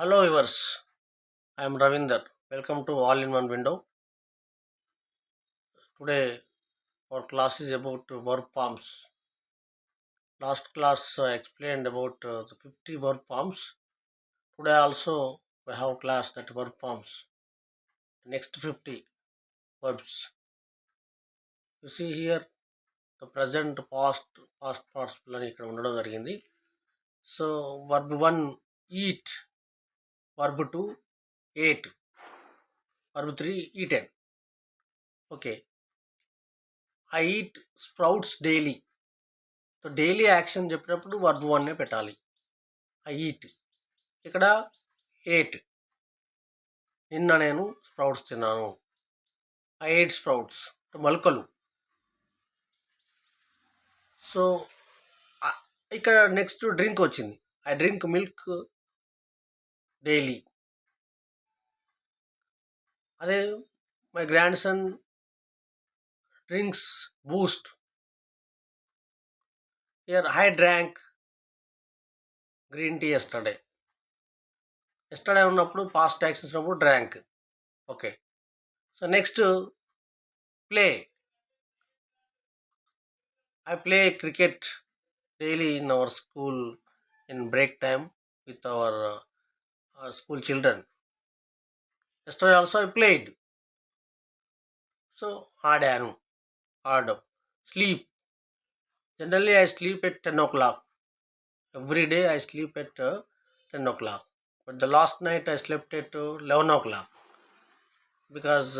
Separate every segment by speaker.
Speaker 1: Hello viewers, I am Ravinder. Welcome to All in One Window. Today our class is about verb forms. Last class I explained about the 50 verb forms. Today also we have class that verb forms. Next 50 verbs. You see here the present, past participle అని ఇక్కడ ఉండడం జరిగింది. So verb 1 eat, verb 2 ate, verb 3 eaten. Okay. I eat sprouts daily. So daily action చెప్పినప్పుడు verb వన్నే పెట్టాలి. I eat. ఇక్కడ at, నిన్న నేను స్ప్రౌట్స్ తిన్నాను. ఐ ఎయిట్ స్ప్రౌట్స్, మొలకలు. సో ఇక్కడ నెక్స్ట్ డ్రింక్ వచ్చింది. I drink milk daily. అదే my grandson drinks Boost. Here I drank green tea yesterday. Yesterday ఉన్నప్పుడు పాస్ట్ యాక్షన్స్ ఉన్నప్పుడు drank. Okay. So next play. I play cricket daily in our school in break time with our school children. Yesterday also I played. So ఆడాను, ఆడడం. Sleep. Generally I sleep at 10 o'clock. Every day I sleep at 10 o'clock. But the last night I slept at 11 o'clock because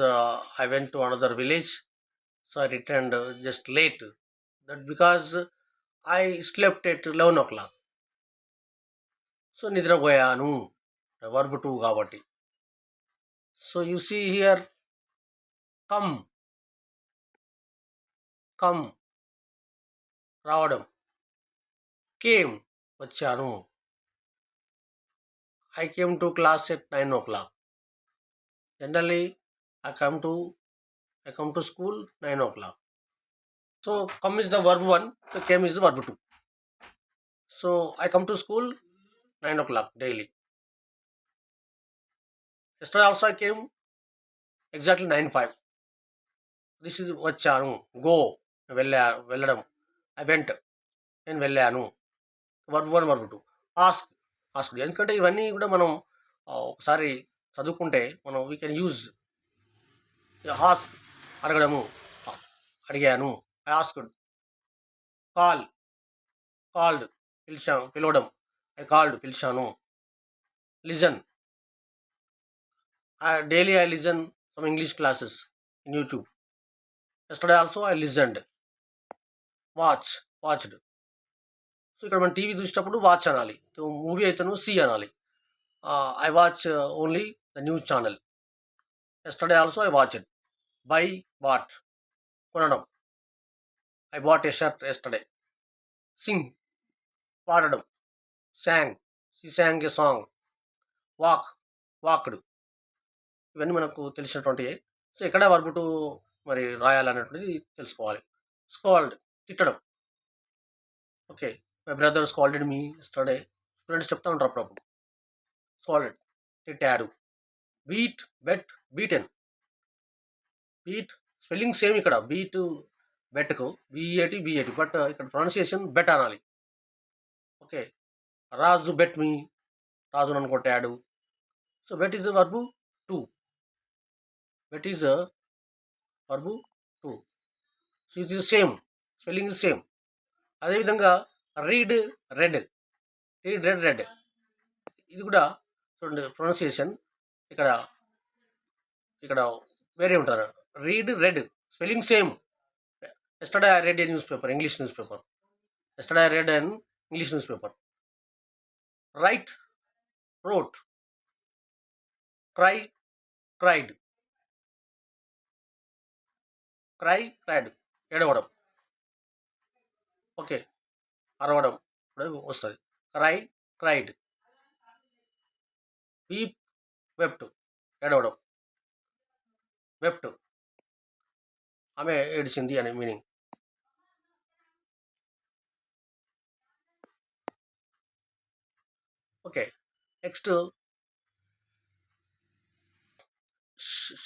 Speaker 1: I went to another village. So I returned just late. That because I slept at 11 o'clock. So నిద్రపోయాను, verb 2 కాబట్టి. So you see here come, come రావడం. Came వచ్చాను. I came to class at 9 o'clock. Generally I come to school 9 o'clock. So come is the verb 1, so came is the verb 2. So I come to school 9 o'clock daily. Yesterday also I came exactly 9:05. This is వచ్చాను. Go వెళ్ళడం. I went, నేను వెళ్ళాను. Verb 1 verb 2. Ask. ఎందుకంటే ఇవన్నీ కూడా మనం ఒకసారి చదువుకుంటే మనం వీ కెన్ యూజ్. ఆస్క్ అడగడము, అడిగాను. I asked. కాల్డ్ పిలవడం. ఐ కాల్డ్ పిలిచాను. Listen. Daily I listen some English classes in YouTube. Yesterday also I listened. Watched. So ఇక్కడ మనం టీవీ చూసేటప్పుడు వాచ్ అనాలి. మూవీ అయితేను సీ అనాలి. I watch only the news channel. Yesterday also I watched. Bought కొనడం. I bought a shirt yesterday. Sing పాడడం. She sang a song. Walked. ఇవన్నీ మనకు తెలిసినటువంటివి. సో ఎక్కడ వర్బ్ 2 మరి రాయాలనేటువంటిది తెలుసుకోవాలి. స్కాల్డ్ తిట్టడం. Okay. My brother scolded me yesterday. Students చెప్తా ఉంటారు అప్పుడప్పుడు. స్కాల్డెడ్ తిట్టాడు. Bet beaten. Beat spelling same ఇక్కడ. బీట్ బెట్కు బిఏటి బట్ ఇక్కడ ప్రొనౌన్సియేషన్ బెట్ అనాలి. Okay. Raju bet me, Raju నన్ను కొట్టాడు. So bet is verb 2. Bet is verb 2. So it is same, spelling is same. అదేవిధంగా రెడ్. ఇది కూడా చూడండి ప్రొనౌన్సియేషన్ ఇక్కడ వేరే ఉంటారు. Read spelling same. Yesterday I read a news paper, English news paper. Yesterday I read an English news paper. Right, wrote. Cried. ఏడవడం. Okay. అరవడం వస్తుంది. క్రైడ్. వెప్ట్ ఏడవడం. వెప్ట్ ఆమె ఏడిచింది అనే మీనింగ్. ఓకే. నెక్స్ట్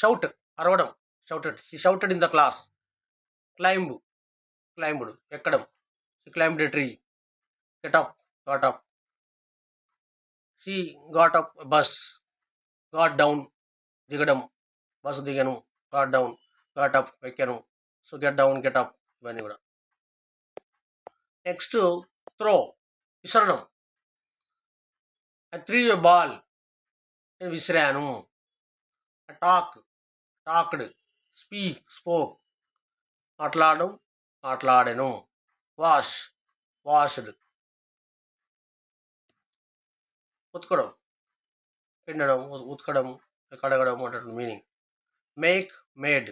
Speaker 1: షౌట్, అరవడం, shouted. She shouted in the class. Climb, climbed, ఎక్కడం. She climbed a tree. Get up, got up. She got up bus. Got down, దిగడం, బస్సు దిగను. గాట్ డౌన్, గాట్ అప్, ఎక్కాను. So get down, get up, ఇవన్నీ కూడా. Next throw, విసరడం. I threw a ball, నేను విసిరాను. Talk, talked. Speak, spoke, మాట్లాడడం, మాట్లాడాను. Wash, washed. ఉతకడం, పిండడం, ఉతకడం, కడగడం అంటే meaning. Make, made.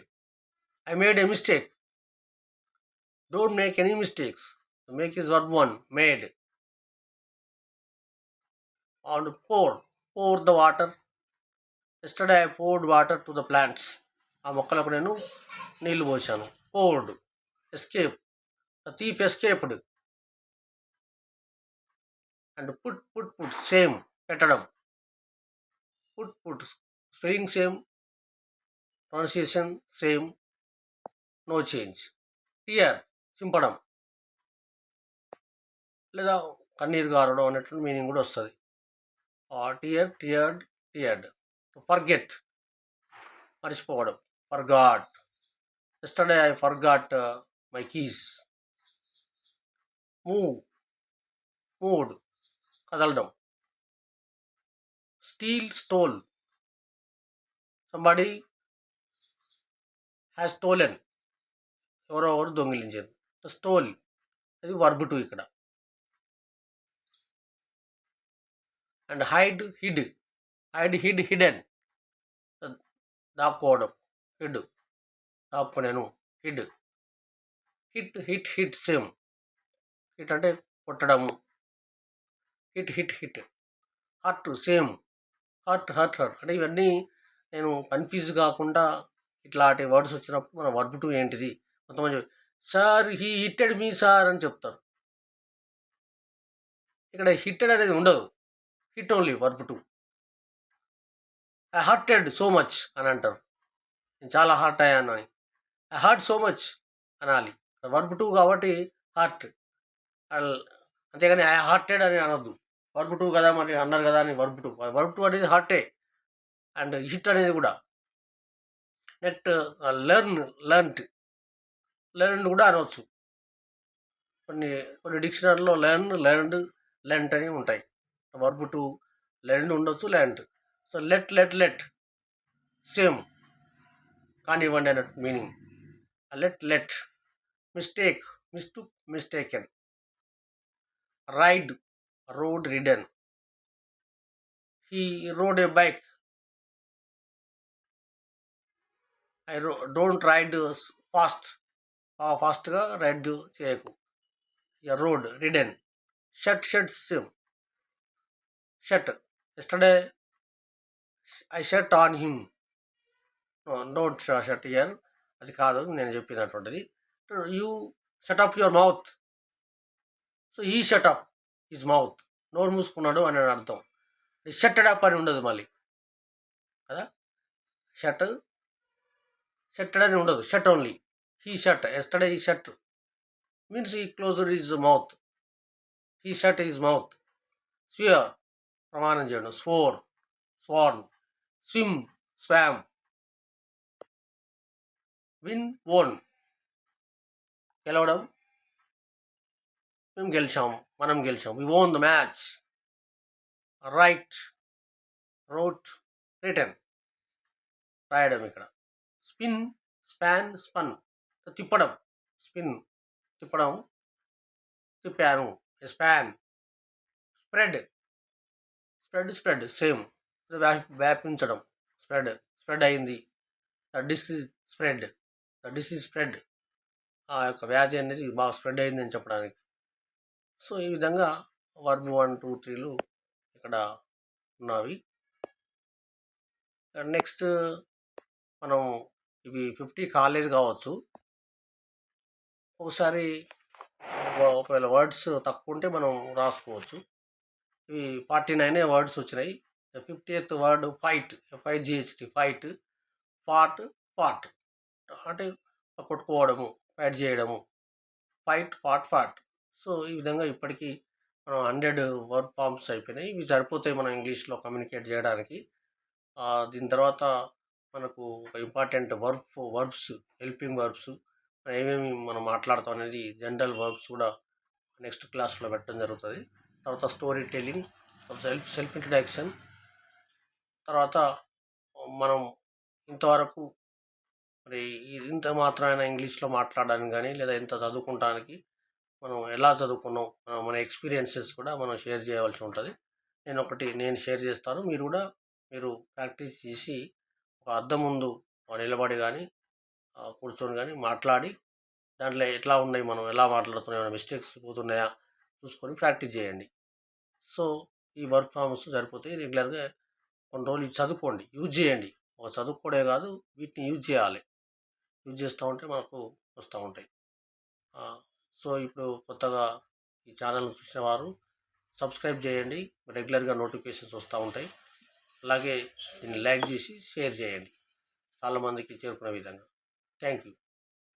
Speaker 1: I made a mistake. Don't make any mistakes. Make is verb 1, made. And pour the water. Yesterday I poured water to the plants. ఆ మొక్కలకు నేను నీళ్లు పోసాను. poured. Escape, the thief escaped. And put, same, పెట్టడం. put, spelling same, pronunciation same, no change. tear, చింపడం లేదా కన్నీరు గారడం అనేటువంటి meaning కూడా వస్తుంది. Tear, teared, teared. ఫర్గెట్, మర్చిపోవడం. Forgot. Yesterday I forgot my keys. Move, moved, కదలడం. Steal, stole. Somebody has stolen, ఎవరో ఒకరు దొంగిలించారు. స్టోల్, అది వర్బ్ 2 ఇక్కడ. And hide, hid. Hide, hid, hidden, దాక్కోవడం. హిడ్, దాక్కునేను. హిడ్. Hit, same. హిట్ అంటే కొట్టడము. హిట్. Hurt, same. హర్ట్ అంటే ఇవన్నీ నేను కన్ఫ్యూజ్ కాకుండా ఇట్లాంటి వర్డ్స్ వచ్చినప్పుడు మన వర్బ్ 2 ఏంటిది. కొంతమంది sir he hitted me sir అని చెప్తారు. ఇక్కడ హిట్టెడ్ అనేది ఉండదు. Hit only, verb 2. I hurted so much అని అంటారు. నేను చాలా హర్ట్ అయ్యాను అని. ఐ హర్ట్ సో మచ్ అనాలి. వర్బ్ 2 కాబట్టి హర్ట్. అంతేగాని ఐ హార్టెడ్ అని అనొద్దు. వర్బ్ 2 కదా మరి అన్నారు కదా అని వర్బ్ 2. వర్బ్ 2 అనేది హార్టే. అండ్ హిట్ అనేది కూడా. నెక్స్ట్ లెర్న్డ్ కూడా అనవచ్చు. కొన్ని డిక్షనరీలో లెర్న్డ్, లెంట్ అని ఉంటాయి. వర్బ్ 2 లెర్న్డ్ ఉండొచ్చు, లెంట్. సో లెట్ సేమ్, కానివ్వండి అన్నట్టు meaning. Let. Mistake, mistaken. Ride, rode, ridden. He rode a bike. I don't ride ఫాస్ట్గా రైడ్ చేయకు. Rode, ridden. Shirt, same. Shirt, yesterday I shirt on him. Don't shirt here, అది కాదు నేను చెప్పినటువంటిది. You shut up your mouth. So he shut up his mouth, నోరు మూసుకున్నాడు అని అర్థం. షట్టెడ్ అప్ అని ఉండదు మళ్ళీ కదా. షట్టెడ్ అని ఉండదు, shut only. He shut, yesterday he shut means he closed his mouth. He shut his mouth. Swear, ప్రమాణం చేయడం. Sworn. Swim, swam. Win, won, గెలవడం. మేము గెలిచాం, మనం గెలిచాం. We won the match. Write, wrote, written, రాయడం ఇక్కడ. స్పిన్, స్పాన్, స్పన్, తిప్పడం. స్పిన్, తిప్పడం, తిప్పాను. స్పాన్. స్ప్రెడ్, సేమ్, వ్యాపించడం. స్ప్రెడ్ అయింది. ద డిసీజ్ స్ప్రెడ్, ఆ యొక్క వ్యాధి అనేది బాగా స్ప్రెడ్ అయింది అని చెప్పడానికి. సో ఈ విధంగా వర్బ్ 1, 2, 3లు ఇక్కడ ఉన్నవి. నెక్స్ట్ మనం ఇవి 50 కాలేజ్ కావచ్చు. ఒకసారి ఒకవేళ వర్డ్స్ తక్కువ ఉంటే మనం రాసుకోవచ్చు. ఇవి 49 వర్డ్స్ వచ్చినాయి. 50th word fight, FIGHT, fight. Fight, fight అంటే కొట్టుకోవడము, ఫైట్ చేయడము, ఫైట్, ఫాట్, ఫాట్. సో, ఈ విధంగా ఇప్పటికీ మనం 100 వర్బ్ ఫార్మ్స్ అయిపోయినాయి. ఇవి సరిపోతాయి మనం ఇంగ్లీష్‌లో కమ్యూనికేట్ చేయడానికి. దీని తర్వాత మనకు ఇంపార్టెంట్ వర్బ్స్, హెల్పింగ్ వర్బ్స్ ఏమేమి మనం మాట్లాడతాం అనేది జనరల్ వర్బ్స్ కూడా నెక్స్ట్ క్లాస్లో పెట్టడం జరుగుతుంది. తర్వాత స్టోరీ టెల్లింగ్, సెల్ఫ్ ఇంట్రడక్షన్, తర్వాత మనం ఇంతవరకు మరి ఇంత మాత్రమైనా ఇంగ్లీష్లో మాట్లాడడానికి కానీ లేదా ఇంత చదువుకుంటానికి మనం ఎలా చదువుకున్నాం, మన ఎక్స్పీరియన్సెస్ కూడా మనం షేర్ చేయవలసి ఉంటుంది. నేను షేర్ చేస్తాను. మీరు ప్రాక్టీస్ చేసి ఒక అద్దం ముందు నిలబడి కానీ కూర్చొని కానీ మాట్లాడి దాంట్లో ఎట్లా ఉన్నాయి, మనం ఎలా మాట్లాడుతున్నాం, ఏమైనా మిస్టేక్స్ పోతున్నాయా చూసుకొని ప్రాక్టీస్ చేయండి. సో, ఈ వర్క్ ఫార్మ్స్ సరిపోతాయి. రెగ్యులర్గా కొన్ని రోజులు ఇది చదువుకోండి, యూజ్ చేయండి. ఒక చదువుకోవడే కాదు, వీటిని యూజ్ చేయాలి. యూజ్ చేస్తూ ఉంటే మనకు వస్తూ ఉంటాయి. సో, ఇప్పుడు కొత్తగా ఈ ఛానల్ చూసిన వారు సబ్స్క్రైబ్ చేయండి. రెగ్యులర్గా నోటిఫికేషన్స్ వస్తూ ఉంటాయి. అలాగే దీన్ని లైక్ చేసి షేర్ చేయండి చాలామందికి చేరుకునే విధంగా. Thank you.